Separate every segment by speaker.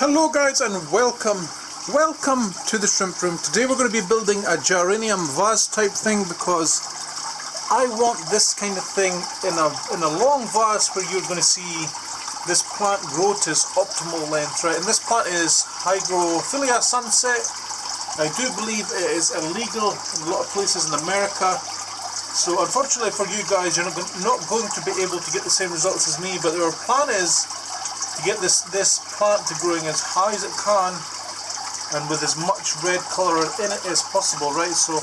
Speaker 1: Hello guys and welcome to the shrimp room. Today we're going to be building a geranium vase type thing because I want this kind of thing in a long vase where you're going to see this plant grow to its optimal length, right? And this plant is Hydrophilia sunset. I do believe it is illegal in a lot of places in America, so unfortunately for you guys, you're not going to be able to get the same results as me, but our plan is to get this plant to growing as high as it can and with as much red colour in it as possible, right? So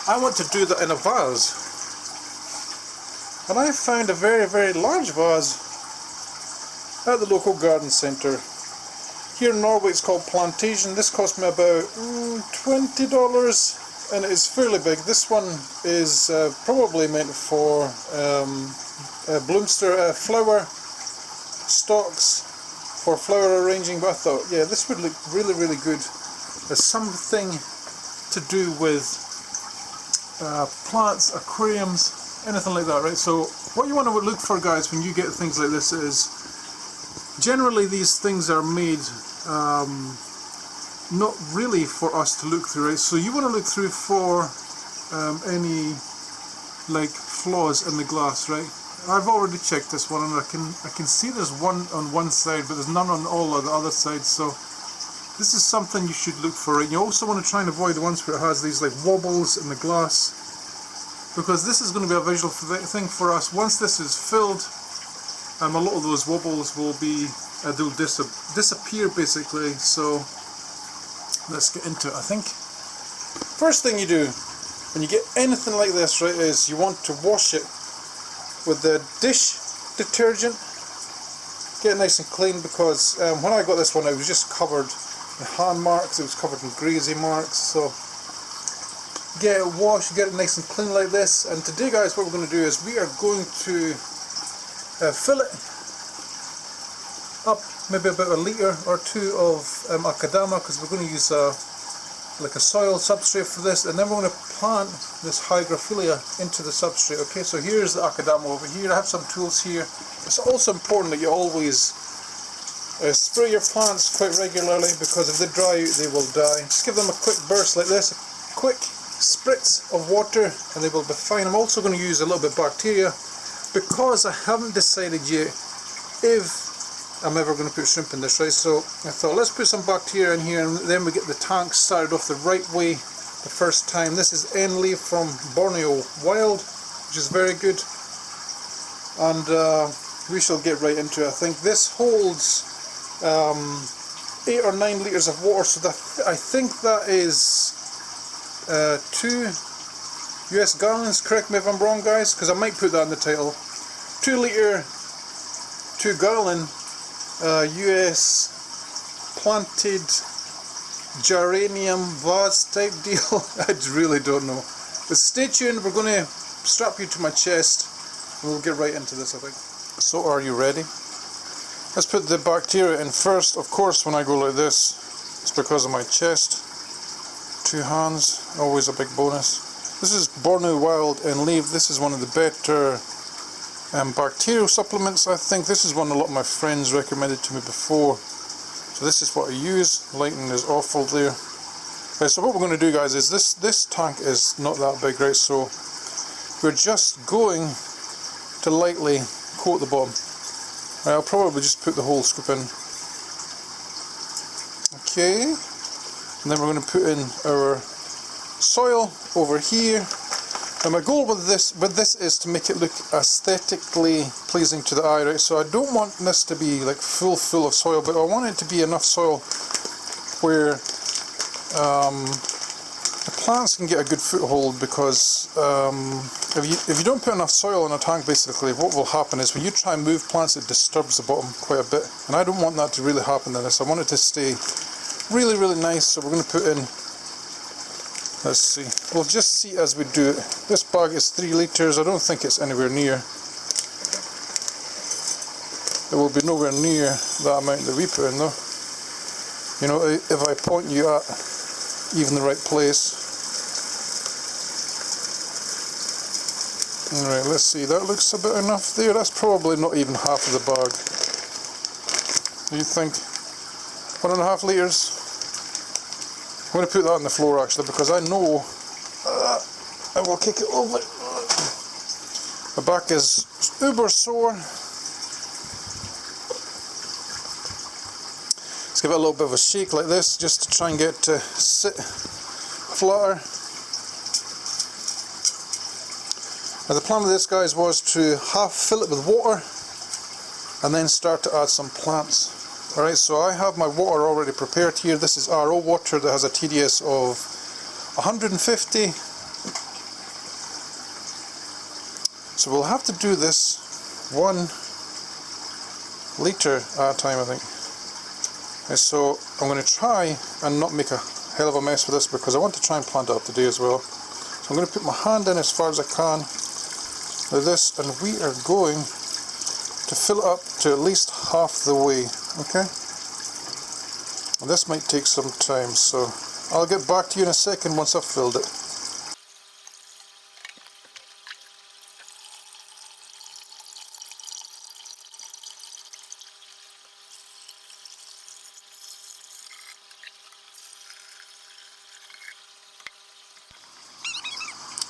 Speaker 1: I want to do that in a vase, and I found a very large vase at the local garden centre. Here in Norway it's called Plantation. This cost me about $20 and it is fairly big. This one is probably meant for bloomster flower stalks for flower arranging, but I thought, yeah, this would look really good as something to do with plants, aquariums, anything like that, right? So what you want to look for, guys, when you get things like this is generally these things are made not really for us to look through, right? So you want to look through for any like flaws in the glass, right? I've already checked this one and I can see there's one on one side, but there's none on all of the other sides. So this is something you should look for. And you also want to try and avoid the ones where it has these like wobbles in the glass, because this is going to be a visual thing for us. Once this is filled, a lot of those wobbles will be they'll disappear basically. So let's get into it. I think first thing you do when you get anything like this, right, is you want to wash it with the dish detergent. Get it nice and clean, because when I got this one it was just covered in hand marks, it was covered in greasy marks. So get it washed, get it nice and clean like this. And today, guys, what we're going to do is we are going to fill it up maybe about a litre or two of Akadama, because we're going to use like a soil substrate for this, and then we're going to plant this Hydrophilia into the substrate. Okay, so here's the Akadama over here. I have some tools here. It's also important that you always spray your plants quite regularly, because if they dry out they will die. Just give them a quick burst like this, a quick spritz of water, and they will be fine. I'm also going to use a little bit of bacteria, because I haven't decided yet if I'm ever going to put shrimp in this, right? So I thought, let's put some bacteria in here, and then we get the tank started off the right way the first time. This is N-leaf from Borneo Wild, which is very good, and we shall get right into it. I think this holds 8 or 9 litres of water, so I think that is 2 US gallons. Correct me if I'm wrong, guys, because I might put that in the title. 2 litre, 2 gallon US planted geranium vase type deal. I really don't know, but stay tuned. We're going to strap you to my chest and we'll get right into this, I think. So are you ready? Let's put the bacteria in first. Of course, when I go like this, it's because of my chest. 2 hands, always a big bonus. This is Borneo Wild and Leaf. This is one of the better bacterial supplements. I think this is one a lot of my friends recommended to me before, so this is what I use. Lighting is awful there. Okay, so what we're going to do, guys, is this tank is not that big, right? So we're just going to lightly coat the bottom. Right, I'll probably just put the whole scoop in. Okay, and then we're going to put in our soil over here. And my goal with this is to make it look aesthetically pleasing to the eye, right? So I don't want this to be like full of soil, but I want it to be enough soil where the plants can get a good foothold, because if you don't put enough soil in a tank, basically what will happen is when you try and move plants, it disturbs the bottom quite a bit, and I don't want that to really happen in this. I want it to stay really nice. So we're going to put in, let's see, we'll just see as we do it. This bag is 3 litres. I don't think it's anywhere near. It will be nowhere near that amount that we put in, though. You know, if I point you at even the right place. Alright, let's see, that looks about enough there. That's probably not even half of the bag. Do you think? 1.5 litres. I'm going to put that on the floor actually, because I know I will kick it over. My back is uber sore. Let's give it a little bit of a shake like this, just to try and get it to sit flatter. Now the plan with this, guys, was to half fill it with water and then start to add some plants. Alright, so I have my water already prepared here. This is RO water that has a TDS of 150. So we'll have to do this 1 litre at a time, I think. Okay, so I'm going to try and not make a hell of a mess with this, because I want to try and plant it up today as well. So I'm going to put my hand in as far as I can with this, and we are going to fill it up to at least half the way. Okay? And this might take some time, so I'll get back to you in a second once I've filled it.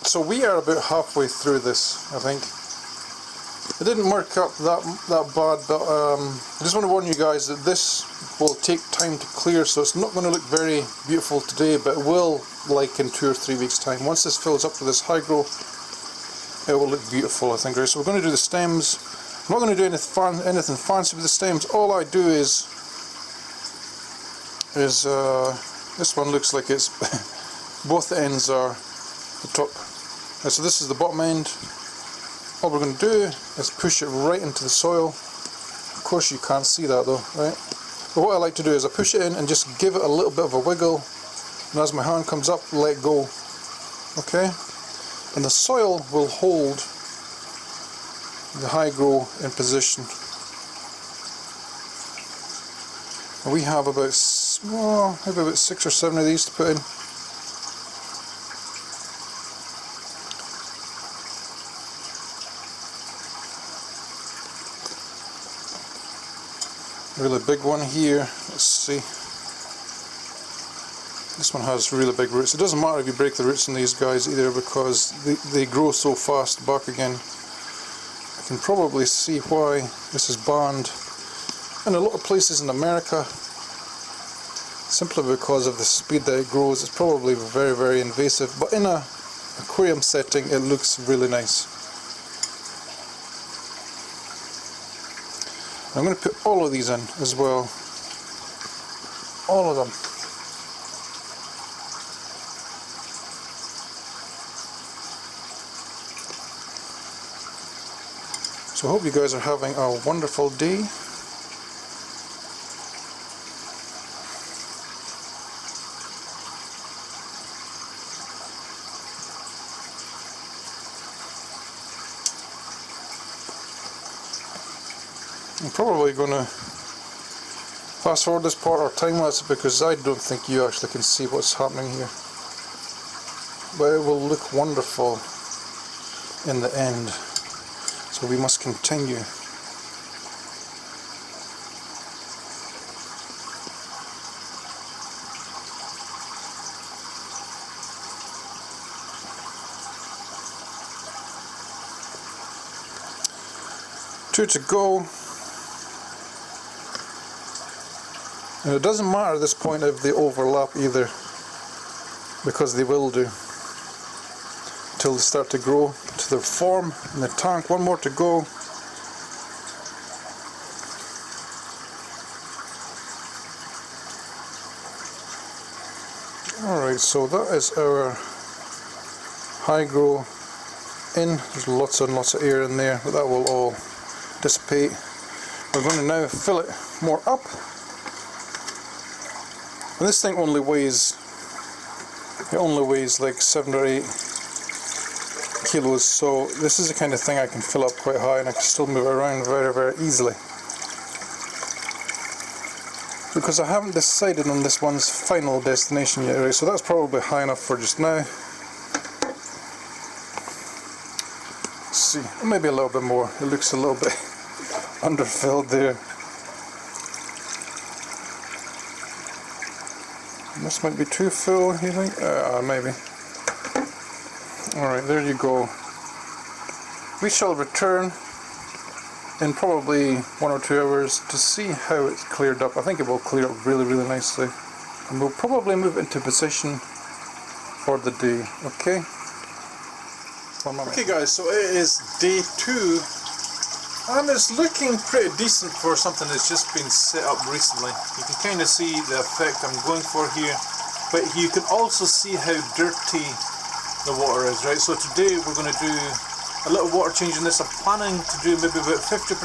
Speaker 1: So we are about halfway through this, I think. It didn't work out that bad, but I just want to warn you guys that this will take time to clear, so it's not going to look very beautiful today, but it will, like in 2 or 3 weeks time. Once this fills up to this high grow, it will look beautiful, I think. Right? So we're going to do the stems. I'm not going to do anything fancy with the stems. All I do is this one looks like it's both the ends are the top. So this is the bottom end. All we're going to do is push it right into the soil. Of course you can't see that though, right? But what I like to do is I push it in and just give it a little bit of a wiggle, and as my hand comes up, let go. Okay? And the soil will hold the high grow in position. And we have about, maybe about 6 or 7 of these to put in. Really big one here. Let's see. This one has really big roots. It doesn't matter if you break the roots in these guys either, because they grow so fast back again. I can probably see why this is banned in a lot of places in America, simply because of the speed that it grows. It's probably very, very invasive, but in an aquarium setting it looks really nice. I'm going to put all of these in as well. All of them. So I hope you guys are having a wonderful day. I'm probably going to fast forward this part or time lapse, because I don't think you actually can see what's happening here. But it will look wonderful in the end. So we must continue. Two to go. And it doesn't matter at this point if they overlap either, because they will do, until they start to grow to their form in the tank. One more to go. Alright, so that is our high grow in. There's lots and lots of air in there, but that will all dissipate. We're going to now fill it more up. And this thing only weighs like 7 or 8 kilos, so this is the kind of thing I can fill up quite high, and I can still move it around very, very easily. Because I haven't decided on this one's final destination yet, right? So that's probably high enough for just now. Let's see, maybe a little bit more. It looks a little bit underfilled there. This might be too full, you think? Maybe. Alright, there you go. We shall return in probably 1 or 2 hours to see how it's cleared up. I think it will clear up really, really nicely. And we'll probably move into position for the day, okay? Okay guys, so it is day 2 and it's looking pretty decent for something that's just been set up recently. You can kind of see the effect I'm going for here, but you can also see how dirty the water is, right? So today we're going to do a little water change in this. I'm planning to do maybe about 50%.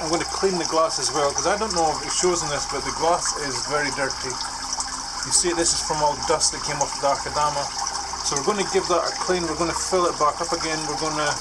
Speaker 1: I'm going to clean the glass as well, because I don't know if it shows in this, but the glass is very dirty. You see this is from all the dust that came off the Akadama. So we're going to give that a clean, we're going to fill it back up again, we're going to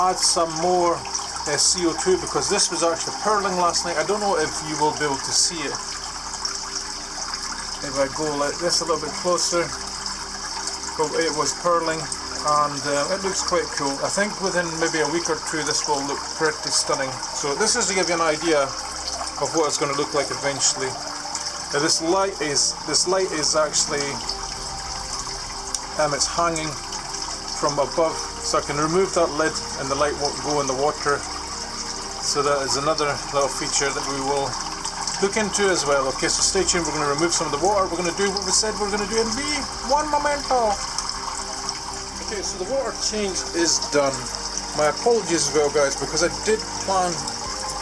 Speaker 1: add some more CO2, because this was actually purling last night. I don't know if you will be able to see it. If I go like this a little bit closer, but it was purling. And it looks quite cool. I think within maybe a week or 2 this will look pretty stunning. So this is to give you an idea of what it's going to look like eventually. This light is actually it's hanging from above, so I can remove that lid and the light won't go in the water. So that is another little feature that we will look into as well. Okay, so stay tuned. We're going to remove some of the water. We're going to do what we said we're going to do in one momento. Okay, so the water change is done. My apologies as well guys, because I did plan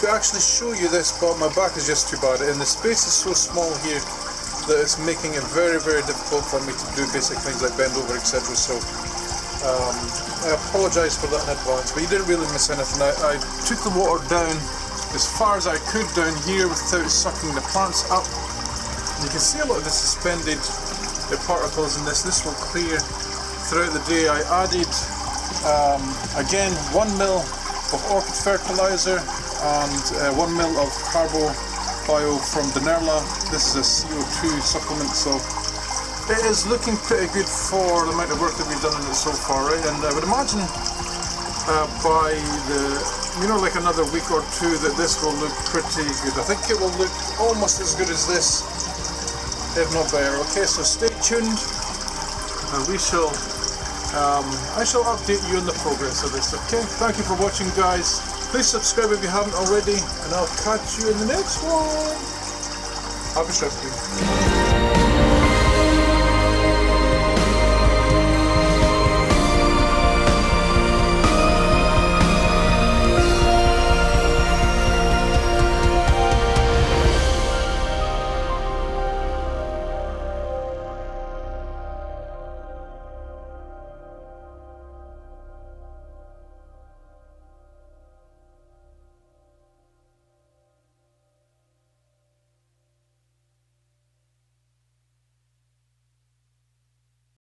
Speaker 1: to actually show you this, but my back is just too bad and the space is so small here that it's making it very, very difficult for me to do basic things like bend over, etc. So I apologise for that in advance, but you didn't really miss anything. I took the water down as far as I could down here without sucking the plants up. You can see a lot of the suspended particles in this. This will clear throughout the day. I added again 1 ml of orchid fertilizer and 1 ml of carbo bio from Dinerla. This is a CO2 supplement, so it is looking pretty good for the amount of work that we've done on it so far, right? And I would imagine by like another week or 2 that this will look pretty good. I think it will look almost as good as this, if not better. Okay, so stay tuned and we shall I shall update you on the progress of this, okay? Thank you for watching guys. Please subscribe if you haven't already, and I'll catch you in the next one. Happy shopping.